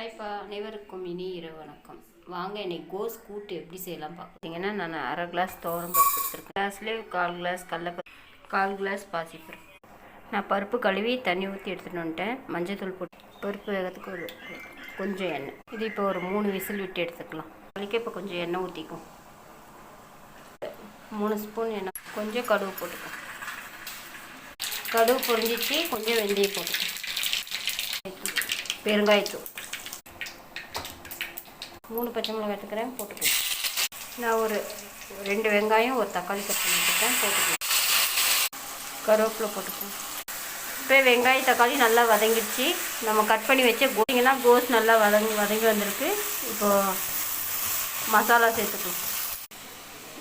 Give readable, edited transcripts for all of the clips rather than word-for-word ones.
ஹாய்ப்பா, அனைவருக்கும் இனி இரவு வணக்கம். வாங்க இன்னைக்கு கோஸ் கூட்டு எப்படி செய்யலாம் பார்த்தீங்கன்னா, நான் அரை கிளாஸ் துவரம் பருப்பு எடுத்துருக்கேன். கிளாஸ்லேயே 1/4 கிளாஸ் கடலைப்பருப்பு, 1/4 கிளாஸ் பாசிப்பருப்பு. நான் பருப்பு கழுவி தண்ணி ஊற்றி எடுத்துகிட்டு வந்துட்டேன். மஞ்சள் போட்டு பருப்பு வேகத்துக்கு கொஞ்சம் எண்ணெய். இது இப்போ ஒரு 3 விசில் விட்டு எடுத்துக்கலாம். அதுக்கே இப்போ கொஞ்சம் எண்ணெய் ஊற்றிக்கும். 3 ஸ்பூன் எண்ணெய், கொஞ்சம் கடுகு போட்டுக்கும். கடுகு பொரிஞ்சிச்சு, கொஞ்சம் வெந்தயம் போட்டுக்கும். பெருங்காயத்தூள், 3 பச்சை மிளகாய் எடுத்துக்கிறேன், போட்டுக்கலாம். நான் ஒரு 2 வெங்காயம், ஒரு தக்காளி கட் பண்ணி வச்சுருக்கேன், போட்டுக்கலாம். கருவேப்பிலை போட்டுக்கலாம். இப்போ வெங்காயம் தக்காளி நல்லா வதங்கிடுச்சு. நம்ம கட் பண்ணி வச்ச கோட்டிங்கன்னா கோஸ் நல்லா வதங்கி வந்திருக்கு. இப்போது மசாலா சேர்த்துக்கலாம்.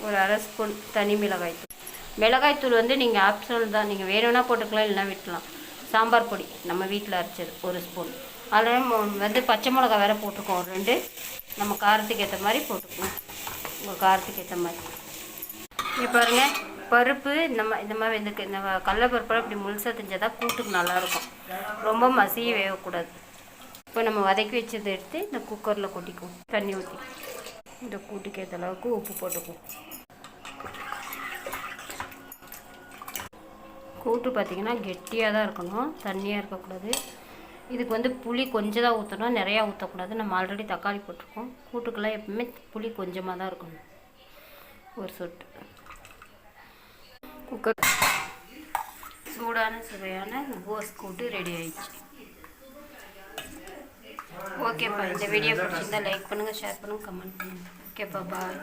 ஒரு அரை ஸ்பூன் தனி மிளகாய்த்தூள். மிளகாய்த்தூள் வந்து நீங்கள் ஆப்ஷனல் தான், நீங்கள் வேணும்னா போட்டுக்கலாம், இல்லைனா விட்டுலாம். சாம்பார் பொடி நம்ம வீட்டில் அரைச்சது 1 ஸ்பூன். அதில் வந்து பச்சை மிளகா வேறு போட்டுக்கோம், ஒரு 2. நம்ம காரத்துக்கு ஏற்ற மாதிரி போட்டுக்கணும், உங்கள் காரத்துக்கு ஏற்ற மாதிரி. இப்போ பாருங்கள், பருப்பு இந்த மாதிரி இந்த கடலைப்பருப்பெல்லாம் இப்படி முழுசாக தெரிஞ்சால் தான் கூட்டுக்கு நல்லாயிருக்கும். ரொம்ப மசிய வேகக்கூடாது. இப்போ நம்ம வதக்கி வச்சதை எடுத்து இந்த குக்கரில் கொட்டிக்குவோம். தண்ணி ஊற்றி இந்த கூட்டுக்கு ஏற்ற அளவுக்கு உப்பு போட்டுக்குவோம். கூட்டு பார்த்திங்கன்னா கெட்டியாக தான் இருக்கணும், தண்ணியாக இருக்கக்கூடாது. இதுக்கு வந்து புளி கொஞ்சம் தான் ஊற்றணும், நிறையா ஊற்றக்கூடாது. நம்ம ஆல்ரெடி தக்காளி போட்டிருக்கோம். கூட்டுக்கெல்லாம் எப்பவுமே புளி கொஞ்சமாக தான் இருக்கணும், ஒரு சொட்டு. குக்கர் சூடான சுவையான கோஸ் கூட்டு ரெடி ஆயிடுச்சு. ஓகேப்பா, இந்த வீடியோ பிடிச்சிருந்தா லைக் பண்ணுங்கள், ஷேர் பண்ணுங்கள், கமெண்ட் பண்ணுங்கள். ஓகேப்பா, பாய்.